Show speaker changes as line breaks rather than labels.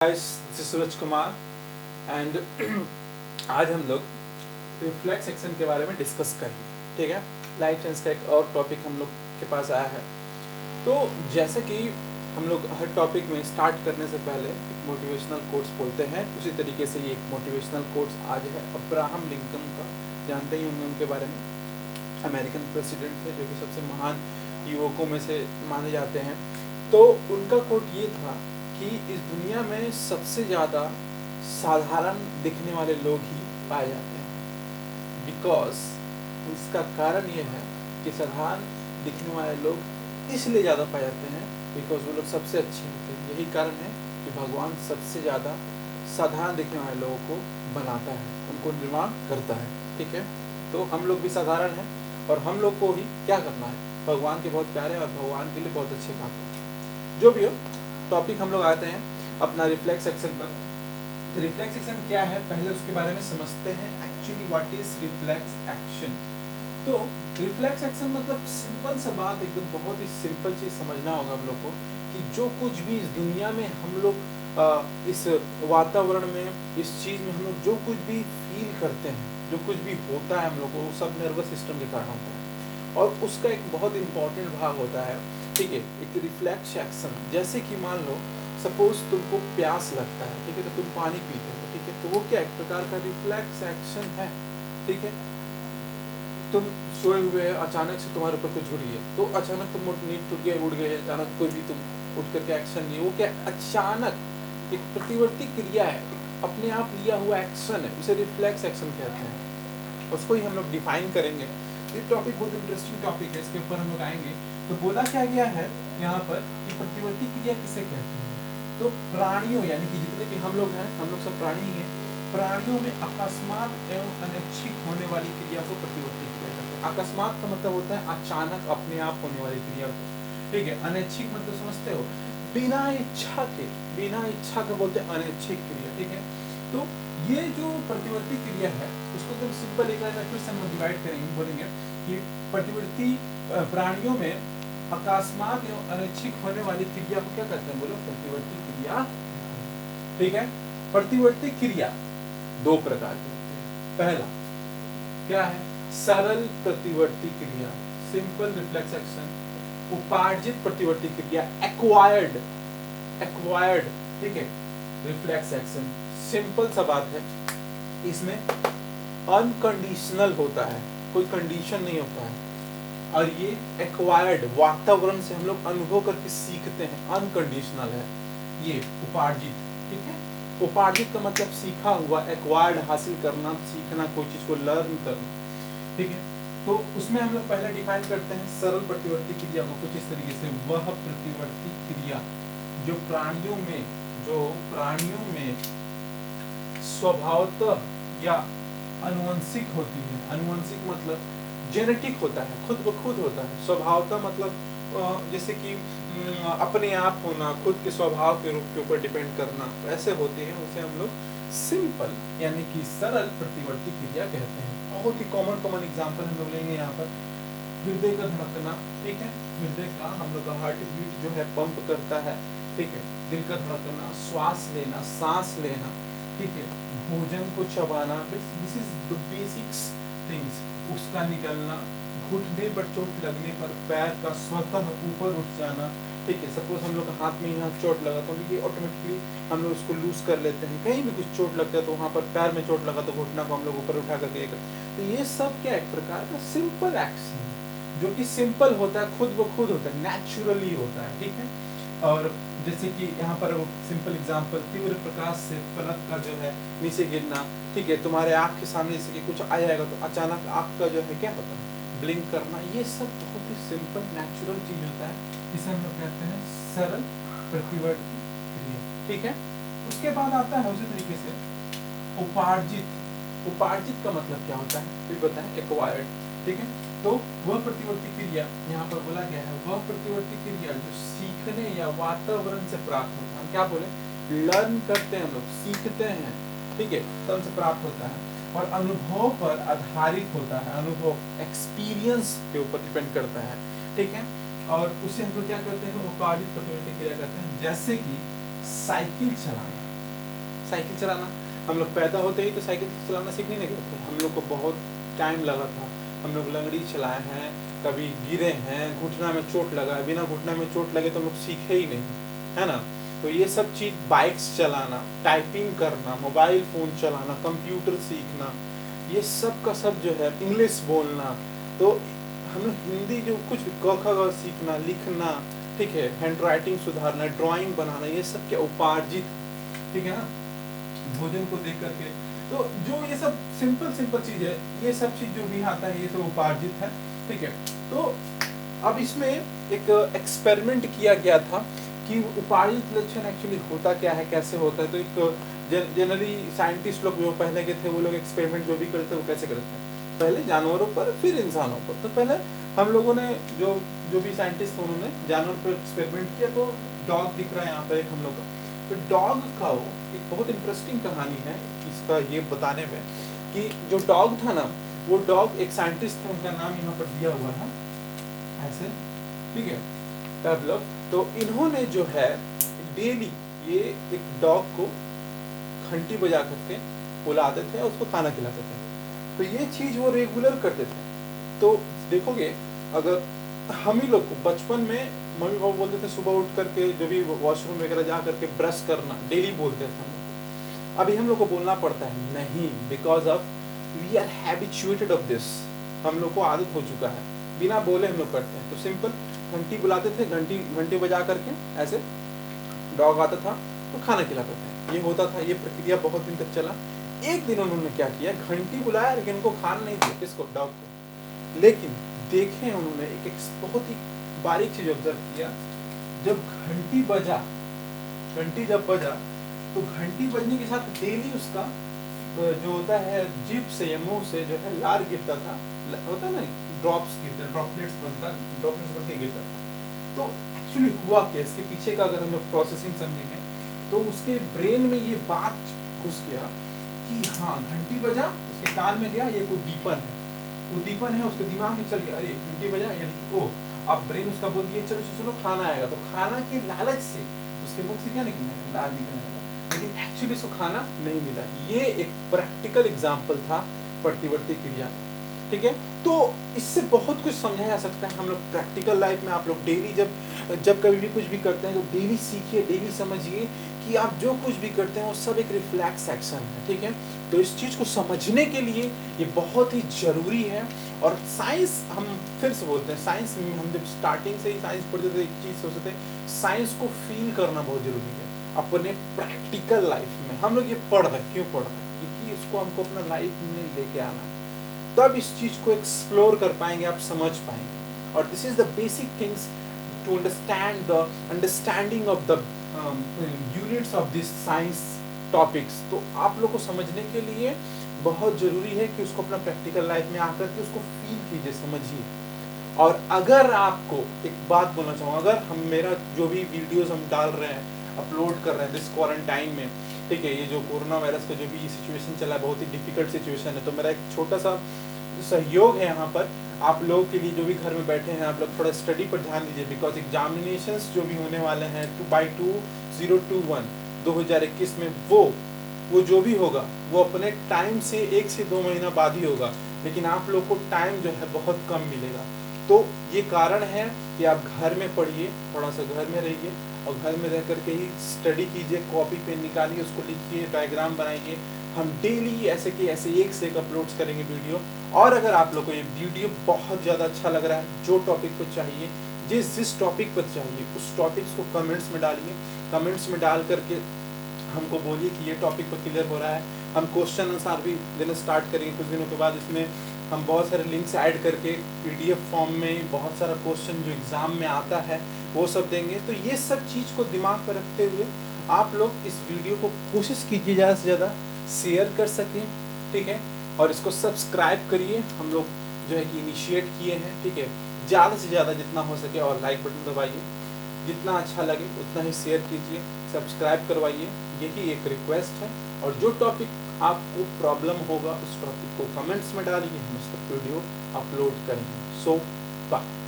Guys, this is Suraj Kumar and आज हम लोग रिफ्लेक्स एक्शन के बारे में डिस्कस करेंगे। ठीक है, लाइफ साइंस का एक और टॉपिक हम लोग के पास आया है। तो जैसे कि हम लोग हर टॉपिक में स्टार्ट करने से पहले एक मोटिवेशनल कोट्स बोलते हैं, उसी तरीके से ये एक मोटिवेशनल कोट्स आज है अब्राहम लिंकन का। जानते ही होंगे उनके बारे में, अमेरिकन प्रेसिडेंट थे जो कि सबसे महान युवकों में से माने जाते हैं। तो उनका कोट ये था कि इस दुनिया में सबसे ज़्यादा साधारण दिखने वाले लोग ही पाए जाते हैं। बिकॉज उसका कारण ये है कि साधारण दिखने वाले लोग इसलिए ज़्यादा पाए जाते हैं बिकॉज वो लोग सबसे अच्छे होते हैं। यही कारण है कि भगवान सबसे ज़्यादा साधारण दिखने वाले लोगों को बनाता है, उनको निर्माण करता है। ठीक है, तो हम लोग भी साधारण हैं और हम लोग को ही क्या करना है, भगवान के बहुत प्यारे और भगवान के लिए बहुत अच्छे काम करते हैं। जो भी हो, टॉपिक हम लोग आते हैं अपना रिफ्लेक्स एक्शन पर। तो रिफ्लेक्स एक्शन क्या है, पहले उसके बारे में समझते हैं। Actually what is reflex action? तो रिफ्लेक्स एक्शन मतलब सिंपल सा बात, एकदम बहुत ही सिंपल चीज समझना होगा हम लोग को कि जो कुछ भी इस दुनिया में हम लोग इस वातावरण में, इस चीज में हम लोग जो कुछ भी फील करते हैं, जो कुछ भी होता है हम लोग को, वो सब नर्वस सिस्टम के कारण होता है और उसका एक बहुत इंपॉर्टेंट भाग होता है। ठीक है, एक रिफ्लेक्स एक्शन। जैसे कि मान लो सपोज तुमको प्यास लगता है, ठीक है, तो तुम पानी पीते हो। ठीक है, तो वो क्या एक प्रकार का रिफ्लेक्स एक्शन है। ठीक है, तुम सोए हुए हैं, अचानक से तुम्हारे ऊपर कुछ उड़ गया, तो अचानक तुम नींद टूट गए, उड़ गए, अचानक कोई भी तुम उठ करके एक्शन लिए, वो क्या अचानक एक प्रतिवर्ती क्रिया है, एक अपने आप लिया हुआ एक्शन है, उसे रिफ्लेक्स एक्शन कहते हैं। उसको ही हम लोग डिफाइन करेंगे। ये टॉपिक बहुत इंटरेस्टिंग टॉपिक है, इसके ऊपर हम लोग आएंगे। तो बोला क्या गया है यहाँ पर कि प्रतिवर्ती क्रिया किसे कहते हैं? तो प्राणियों, यानी कि जितने भी हम लोग हैं, हम लोग सब प्राणी ही हैं, प्राणियों में अकस्मात एवं अनैच्छिक होने वाली क्रिया को प्रतिवर्ती क्रिया कहते हैं। अकस्मात का मतलब होता है अचानक अपने आप होने वाली क्रिया को। ठीक है, अनैच्छिक मतलब समझते हो, बिना इच्छा के, बिना इच्छा के बोलते हैं अनैच्छिक क्रिया। ठीक है, तो ये जो प्रतिवर्ती क्रिया है उसको एकदम सिंपल एक फिर से हम डिवाइड करेंगे, बोलेंगे कि प्रतिवर्ती प्राणियों में अकस्मात एवं अनैच्छिक होने वाली क्रिया को क्या कहते हैं? बोलो, प्रतिवर्ती क्रिया। ठीक है, प्रतिवर्ती क्रिया दो प्रकार की होती है। पहला क्या है? सरल प्रतिवर्ती क्रिया, सिंपल रिफ्लेक्स एक्शन। उपार्जित प्रतिवर्ती क्रिया, एक्वायर्ड, एक्वायर्ड। ठीक है, रिफ्लेक्स एक्शन सिंपल सा बात है, इसमें अनकंडीशनल होता है, कोई कंडीशन नहीं होता है। और ये एक्वायर्ड, वातावरण से हम लोग अनुभव करके सीखते हैं, अनकंडीशनल है ये उपार्जित। ठीक है, उपार्जित का मतलब सीखा हुआ, एक्वायर्ड हासिल करना, सीखना, कोई चीज को लर्न करना। ठीक है, तो उसमें हम लोग पहले डिफाइन करते हैं सरल प्रतिवर्ती क्रिया को कुछ इस तरीके से। वह प्रतिवर्ती क्रिया जो प्राणियों में स्वभावतः या अनुवंशिक होती है। अनुवंशिक मतलब जेनेटिक होता है, खुद ब खुद होता है। स्वभावतः मतलब जैसे कि अपने आप होना, खुद के स्वभाव के रूप के ऊपर डिपेंड करना, ऐसे होते हैं, उसे हम लोग सिंपल यानी कि सरल प्रतिवर्ती क्रिया कहते हैं। बहुत ही कॉमन एग्जांपल हम लोग लेंगे यहाँ पर। हृदय का धड़कना, ठीक है, हृदय का हम लोग का हार्ट बीट जो है पंप करता है। ठीक है, दिल का धड़कना, श्वास लेना, सांस लेना। ठीक है, भोजन को चबाना, this is the basics things. उसका निकलना, घुटने पर चोट लगने पर पैर का स्वतः ऊपर उठ जाना। ठीक है, सपोज हम लोग का हाथ में यहाँ चोट लगा तो ये ऑटोमेटिकली हम लोग उसको लूज कर लेते हैं। कहीं भी कुछ चोट लगता है तो वहाँ पर पैर में चोट लगा तो घुटना को हम लोग ऊपर उठा करके तो ये सब क्या एक प्रकार का सिंपल एक्शन है, जो कि सिंपल होता है, खुद ब खुद होता है, नेचुरली होता है। ठीक है, और जैसे कि यहाँ पर सिंपल एग्जांपल, तीव्र प्रकाश से पलक का जो है नीचे गिरना। ठीक है, तुम्हारे आँख के सामने जैसे कि कुछ आ जाएगा तो अचानक आँख का जो है क्या होता है, ब्लिंक करना। ये सब बहुत ही सिंपल नेचुरल चीज होता है, इसे हम लोग कहते हैं सरल प्रतिवर्ती क्रिया। ठीक है, उसके बाद आता है उसी तरीके से उपार्जित। उपार्जित का मतलब क्या होता है फिर बताएं, एक्वायर्ड। ठीक है, तो वह प्रतिवर्ती क्रिया यहाँ पर बोला गया है, वह प्रतिवर्ती क्रिया जो सीखने या वातावरण से प्राप्त होता है। हम क्या बोले, लर्न करते हैं हम लोग, सीखते हैं। ठीक है, तब से प्राप्त होता है और अनुभव पर आधारित होता है, अनुभव एक्सपीरियंस के ऊपर डिपेंड करता है। ठीक है, और उसे हम लोग क्या करते हैं, उपार्जित प्रतिवर्ती क्रिया करते हैं। जैसे कि साइकिल चलाना, साइकिल चलाना, हम लोग पैदा होते ही तो साइकिल चलाना सीखने नहीं गए थे, हम लोग को बहुत टाइम लगा था। हम लोग लंगड़ी चलाए हैं, कभी गिरे हैं, घुटना में चोट लगा है, बिना घुटना में चोट लगे तो हम लोग सीखे ही नहीं, है ना। तो ये सब चीज़, बाइक्स चलाना, टाइपिंग करना, मोबाइल फ़ोन चलाना, कंप्यूटर सीखना, ये सब का सब जो है, इंग्लिश बोलना, तो हम लोग हिंदी जो कुछ क ख ग सीखना, लिखना, ठीक है, हैंड राइटिंग सुधारना, ड्राइंग बनाना, ये सब क्या उपार्जित, ठीक है ना, भोजन को देख करके। तो जो ये सब सिंपल सिंपल चीज है, ये सब चीज जो भी आता है ये सब उपार्जित है, ठीक है। तो अब इसमें एक एक्सपेरिमेंट किया गया था कि उपार्जित लक्षण एक्चुअली होता क्या है, कैसे होता है। तो एक जनरली साइंटिस्ट लोग जो पहले के थे, वो लोग एक्सपेरिमेंट जो भी करते हैं वो कैसे करते हैं, पहले जानवरों पर फिर इंसानों पर। तो पहले हम लोगों ने जो भी साइंटिस्ट थे उन्होंने जानवर पर एक्सपेरिमेंट किया। तो डॉग दिख रहा है यहाँ पर एक हम लोग का, तो डॉग का वो एक बहुत इंटरेस्टिंग कहानी है इसका ये बताने में, कि जो डॉग था ना, वो डॉग एक साइंटिस्ट थे, उनका नाम यहाँ पर दिया हुआ है ऐसे, ठीक है, पेवलोव। तो इन्होंने जो है डेली ये एक डॉग को घंटी बजा करके बुलाते थे और उसको खाना खिलाते थे। तो ये चीज वो रेगुलर करते थे। तो देखोगे, अगर हम ही लोग को बचपन में मम्मी पापा बोलते थे सुबह उठ करके जो भी वॉशरूम वगैरह जा करके ब्रश करना, डेली बोलते थे हम लोग। अभी हम लोग को बोलना पड़ता है नहीं, because of we are habituated of this, हम लोग को आदत हो चुका है, बिना बोले हम लोग करते हैं। तो सिंपल घंटी बुलाते थे, घंटी बजा करके ऐसे डॉग आता था तो खाना खिलाते थे, ये होता था। ये प्रक्रिया बहुत दिन तक चला। एक दिन उन्होंने क्या किया, घंटी बुलाया लेकिन उनको खाना नहीं दिया, किसको, डॉग को। लेकिन देखें उन्होंने एक बहुत ही बारीक चीज ऑब्जर्व किया, जब घंटी जब बजा तो घंटी बजने के साथ डेली उसका जो होता है जीभ से या मुंह से जो है लार गिरता था, होता है ना, ड्रॉप्स गिरते, ड्रॉपलेट्स बन के गिरता था। तो एक्चुअली हुआ क्या, इसके पीछे का अगर हम लोग प्रोसेसिंग समझेंगे तो उसके ब्रेन में ये बात घुस गया कि हाँ, घंटी बजा, उसके कान में गया, ये कोई दीपन है, उसके दिमाग में चल गया, अरे घंटी बजा, यानी ओ, अब ब्रेन उसका बोल दिया चलो चलो खाना आएगा। तो खाना के लालच से उसके मुख से क्या निकलने लगा, लाल निकलने लगा, लेकिन एक्चुअली उसको खाना नहीं मिला। ये एक प्रैक्टिकल एग्जाम्पल था प्रतिवर्ती क्रिया, ठीक है। तो इससे बहुत कुछ समझा जा सकता है हम लोग प्रैक्टिकल लाइफ में। आप लोग डेली जब कभी भी कुछ भी करते हैं तो डेली सीखिए, डेली समझिए कि आप जो कुछ भी करते हैं वो सब एक रिफ्लेक्स एक्शन है, ठीक है। तो इस चीज़ को समझने के लिए ये बहुत ही जरूरी है। और साइंस, हम फिर से बोलते हैं, साइंस में हम जब स्टार्टिंग से ही साइंस पढ़ते थे, एक चीज़ सोचते थे, साइंस को फील करना बहुत जरूरी है अपने प्रैक्टिकल लाइफ में। हम लोग ये पढ़ रहे, क्यों पढ़ रहे, क्योंकि इसको हमको अपना लाइफ में लेके आना है, तब इस चीज को एक्सप्लोर कर पाएंगे, आप समझ पाएंगे। और this is the basic things to understand the understanding of the units of this science topics. तो आप लोग को समझने के लिए बहुत जरूरी है कि उसको अपना प्रैक्टिकल लाइफ में आकर के उसको फील कीजिए, समझिए। और अगर आपको एक बात बोलना चाहूँगा, अगर हम मेरा जो भी वीडियोस हम डाल रहे हैं, अपलोड कर रहे हैं दिस क्वारंटाइन में, ठीक है, ये जो कोरोना वायरस का जो भी सिचुएशन चला है, बहुत ही डिफिकल्ट सिचुएशन है, तो मेरा एक छोटा सा सहयोग है यहाँ पर आप लोगों के लिए, जो भी घर में बैठे हैं, आप लोग थोड़ा स्टडी पर ध्यान दीजिए। बिकॉज एग्जामिनेशंस जो भी होने वाले हैं 2021 में, वो जो भी होगा वो अपने टाइम से 1 से 2 महीना बाद ही होगा, लेकिन आप लोग को टाइम जो है बहुत कम मिलेगा। तो ये कारण है कि आप घर में पढ़िए, थोड़ा सा घर में रहिए और घर में रह करके ही स्टडी कीजिए, कॉपी पेन निकालिए, उसको लिखिए, डायग्राम बनाइए। हम डेली ऐसे कि ऐसे एक से एक अपलोड्स करेंगे वीडियो। और अगर आप लोग को ये वीडियो बहुत ज़्यादा अच्छा लग रहा है, जो टॉपिक पर चाहिए, जिस टॉपिक पर चाहिए, उस टॉपिक्स को कमेंट्स में डालिए। कमेंट्स में डाल करके हमको बोलिए कि ये टॉपिक पर क्लियर हो रहा है। हम क्वेश्चन आंसर भी देना स्टार्ट करेंगे कुछ दिनों के बाद। इसमें हम बहुत सारे लिंक्स ऐड करके PDF फॉर्म में बहुत सारा क्वेश्चन जो एग्ज़ाम में आता है वो सब देंगे। तो ये सब चीज़ को दिमाग पर रखते हुए आप लोग इस वीडियो को कोशिश कीजिए ज़्यादा से ज़्यादा शेयर कर सकें, ठीक है, और इसको सब्सक्राइब करिए। हम लोग जो है कि इनिशिएट किए हैं, ठीक है, ज़्यादा से ज़्यादा जितना हो सके, और लाइक बटन दबाइए, जितना अच्छा लगे उतना ही शेयर कीजिए, सब्सक्राइब करवाइए, यही एक रिक्वेस्ट है। और जो टॉपिक आपको प्रॉब्लम होगा उस टॉपिक को कमेंट्स में डालिए, हम उस पर वीडियो अपलोड करेंगे। सो बाय।